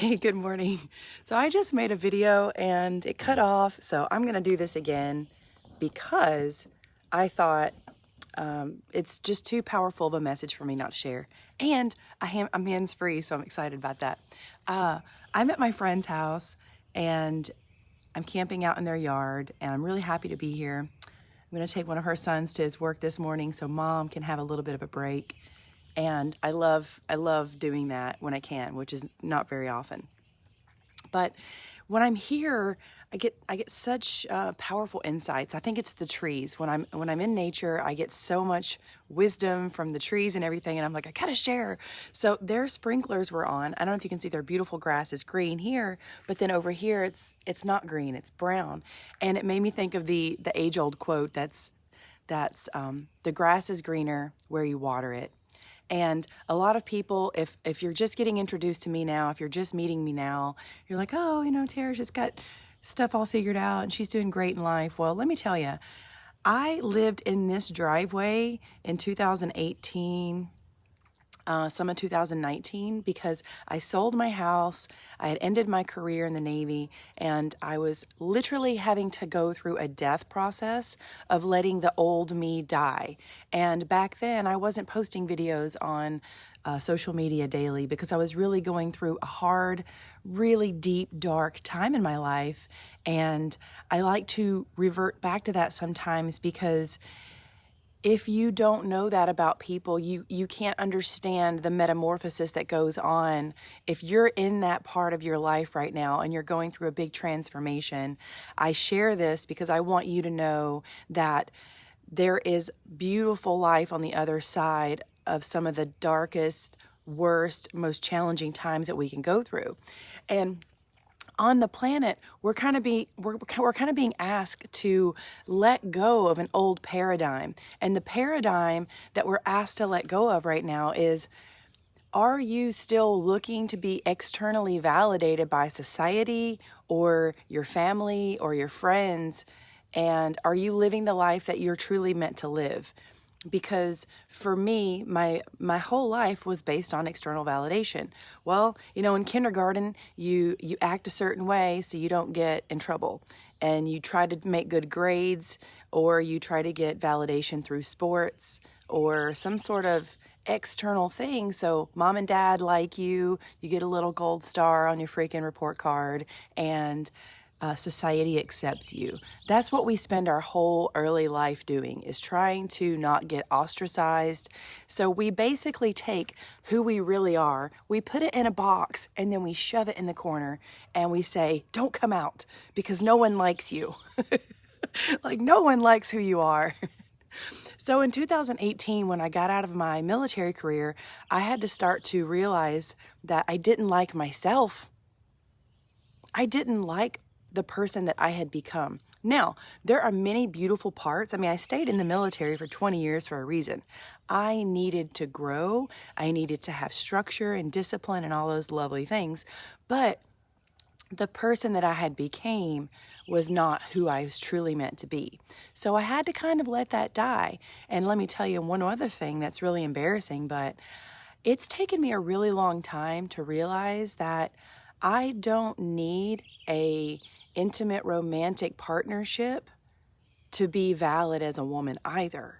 Hey, good morning. So I just made a video and it cut off, so I'm gonna do this again because I thought it's just too powerful of a message for me not to share. And I'm hands-free, so I'm excited about that. I'm at my friend's house and I'm camping out in their yard, and I'm really happy to be here. I'm gonna take one of her sons to his work this morning so mom can have a little bit of a break. And I love doing that when I can, which is not very often. But when I'm here, I get such powerful insights. I think it's the trees. When I'm in nature, I get so much wisdom from the trees and everything, and I'm like, I gotta share. So their sprinklers were on. I don't know if you can see their beautiful grass is green here, but then over here it's not green, it's brown, and it made me think of the age-old quote that's the grass is greener where you water it. And a lot of people, if you're just getting introduced to me now, if you're just meeting me now, you're like, oh, Tara's just got stuff all figured out and she's doing great in life. Well, let me tell you, I lived in this driveway in 2018, some of 2019, because I sold my house. I had ended my career in the Navy, and I was literally having to go through a death process of letting the old me die. And back then, I wasn't posting videos on social media daily because I was really going through a hard, really deep, dark time in my life. And I like to revert back to that sometimes because if you don't know that about people, you can't understand the metamorphosis that goes on. If you're in that part of your life right now and you're going through a big transformation, I share this because I want you to know that there is beautiful life on the other side of some of the darkest, worst, most challenging times that we can go through. And on the planet, we're kind of being asked to let go of an old paradigm. And the paradigm that we're asked to let go of right now is, are you still looking to be externally validated by society or your family or your friends? And are you living the life that you're truly meant to live? Because for me, my whole life was based on external validation. Well, in kindergarten, you act a certain way so you don't get in trouble, and you try to make good grades, or you try to get validation through sports or some sort of external thing. So mom and dad like you get a little gold star on your freaking report card, and society accepts you. That's what we spend our whole early life doing, is trying to not get ostracized. So we basically take who we really are, we put it in a box, and then we shove it in the corner, and we say, don't come out because no one likes you. Like, no one likes who you are. So in 2018, when I got out of my military career, I had to start to realize that I didn't like myself. I didn't like the person that I had become. Now, there are many beautiful parts. I stayed in the military for 20 years for a reason. I needed to grow. I needed to have structure and discipline and all those lovely things. But the person that I had became was not who I was truly meant to be. So I had to kind of let that die. And let me tell you one other thing that's really embarrassing, but it's taken me a really long time to realize that I don't need a intimate romantic partnership to be valid as a woman either.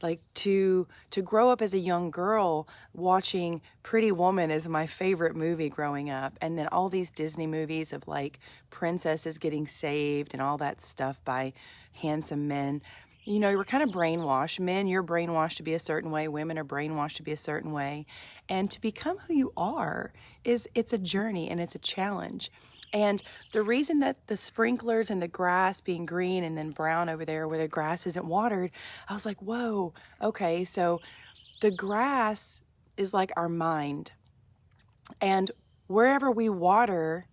Like to grow up as a young girl watching Pretty Woman is my favorite movie growing up, and then all these Disney movies of like princesses getting saved and all that stuff by handsome men. You were kind of brainwashed. Men, you're brainwashed to be a certain way. Women are brainwashed to be a certain way. And to become who you are it's a journey and it's a challenge. And the reason that the sprinklers and the grass being green and then brown over there where the grass isn't watered, I was like, whoa, okay, so the grass is like our mind. And wherever we water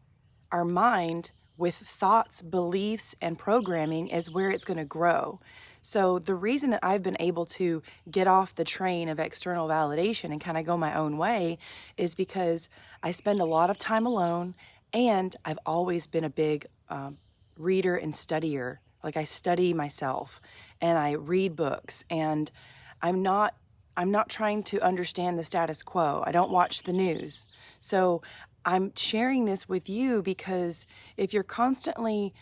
our mind with thoughts, beliefs, and programming is where it's going to grow. So the reason that I've been able to get off the train of external validation and kind of go my own way is because I spend a lot of time alone, and I've always been a big reader and studier. Like, I study myself and I read books, and I'm not trying to understand the status quo. I don't watch the news. So I'm sharing this with you because if you're constantly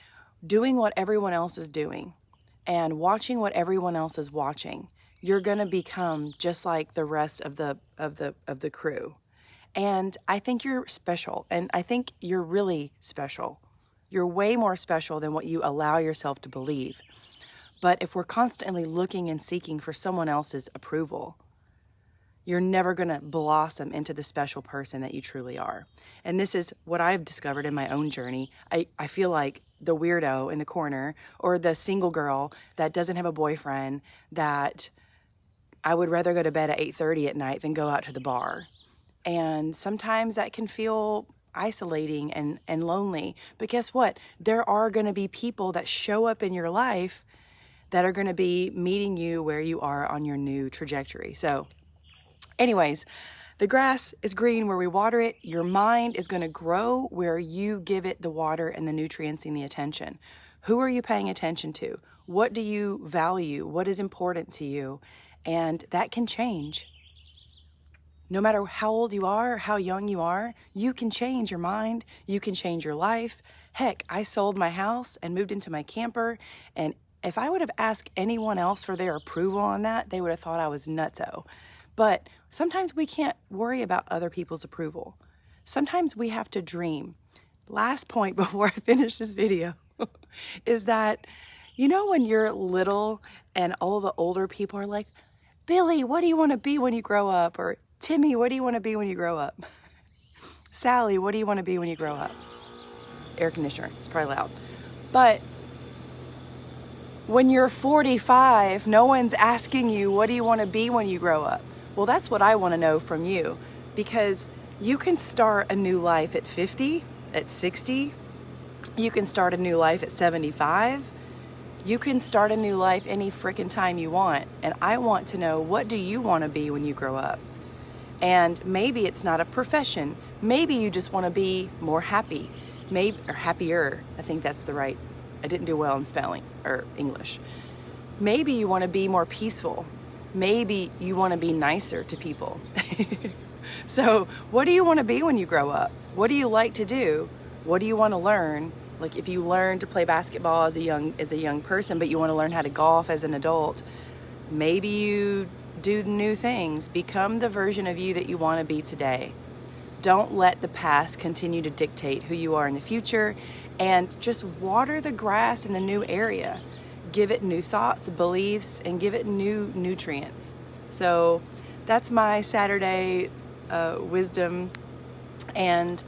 doing what everyone else is doing and watching what everyone else is watching, you're going to become just like the rest of the crew. And I think you're special, and I think you're really special. You're way more special than what you allow yourself to believe. But if we're constantly looking and seeking for someone else's approval, you're never going to blossom into the special person that you truly are. And this is what I've discovered in my own journey. I feel like the weirdo in the corner, or the single girl that doesn't have a boyfriend, that I would rather go to bed at 8:30 at night than go out to the bar. And sometimes that can feel isolating and lonely. But guess what? There are going to be people that show up in your life that are going to be meeting you where you are on your new trajectory. So anyways, the grass is green where we water it. Your mind is going to grow where you give it the water and the nutrients and the attention. Who are you paying attention to? What do you value? What is important to you? And that can change. No matter how old you are or how young you are, you can change your mind. You can change your life. Heck, I sold my house and moved into my camper. And if I would have asked anyone else for their approval on that, they would have thought I was nutso. But sometimes we can't worry about other people's approval. Sometimes we have to dream. Last point before I finish this video is that, you know, when you're little and all the older people are like, Billy, what do you want to be when you grow up? Or Timmy, what do you want to be when you grow up? Sally, what do you want to be when you grow up? Air conditioner, it's probably loud. But when you're 45, no one's asking you, what do you want to be when you grow up? Well, that's what I want to know from you, because you can start a new life at 50, at 60. You can start a new life at 75. You can start a new life any freaking time you want. And I want to know, what do you want to be when you grow up? And maybe it's not a profession. Maybe you just want to be more happy, maybe, or happier. I think that's the right. I didn't do well in spelling or English. Maybe you want to be more peaceful. Maybe you want to be nicer to people. So what do you want to be when you grow up? What do you like to do? What do you want to learn? Like if you learn to play basketball as a young person, but you want to learn how to golf as an adult, maybe you do new things. Become the version of you that you want to be today. Don't let the past continue to dictate who you are in the future, and just water the grass in the new area. Give it new thoughts, beliefs, and give it new nutrients. So that's my Saturday wisdom. And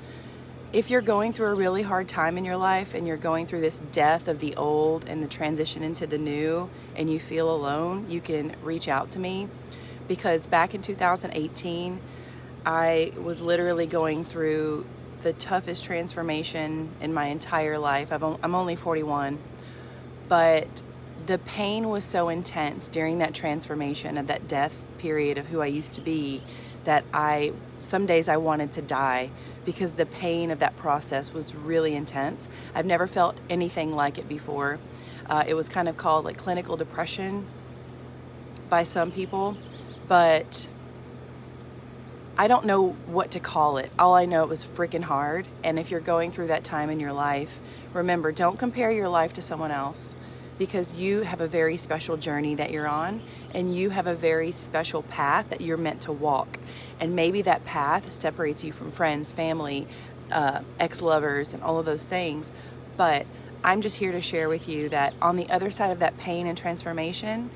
if you're going through a really hard time in your life and you're going through this death of the old and the transition into the new, and you feel alone, you can reach out to me, because back in 2018, I was literally going through the toughest transformation in my entire life. I'm only 41, but the pain was so intense during that transformation of that death period of who I used to be, that some days I wanted to die, because the pain of that process was really intense. I've never felt anything like it before. It was kind of called like clinical depression by some people, but I don't know what to call it. All I know, it was freaking hard. And if you're going through that time in your life, remember, don't compare your life to someone else, because you have a very special journey that you're on, and you have a very special path that you're meant to walk. And maybe that path separates you from friends, family, ex-lovers, and all of those things. But I'm just here to share with you that on the other side of that pain and transformation,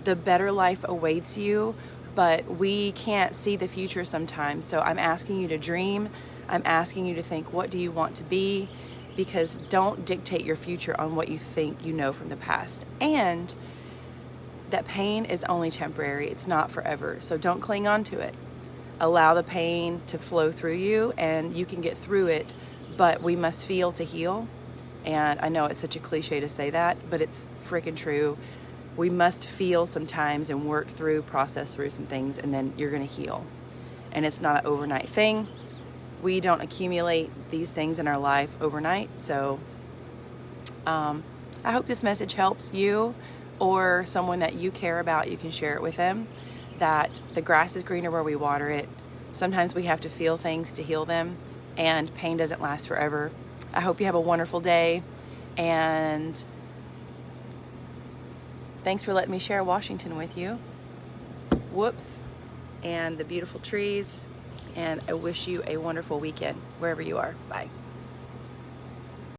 the better life awaits you. But we can't see the future sometimes. So I'm asking you to dream. I'm asking you to think, what do you want to be? Because don't dictate your future on what you think you know from the past. And that pain is only temporary. It's not forever. So don't cling on to it. Allow the pain to flow through you, and you can get through it. But we must feel to heal. And I know it's such a cliche to say that, but it's freaking true. We must feel sometimes and work through, process through some things, and then you're going to heal. And it's not an overnight thing. We don't accumulate these things in our life overnight. So I hope this message helps you or someone that you care about. You can share it with them, that the grass is greener where we water it. Sometimes we have to feel things to heal them. and pain doesn't last forever. I hope you have a wonderful day, and thanks for letting me share Washington with you. Whoops. And the beautiful trees, and I wish you a wonderful weekend wherever you are. Bye.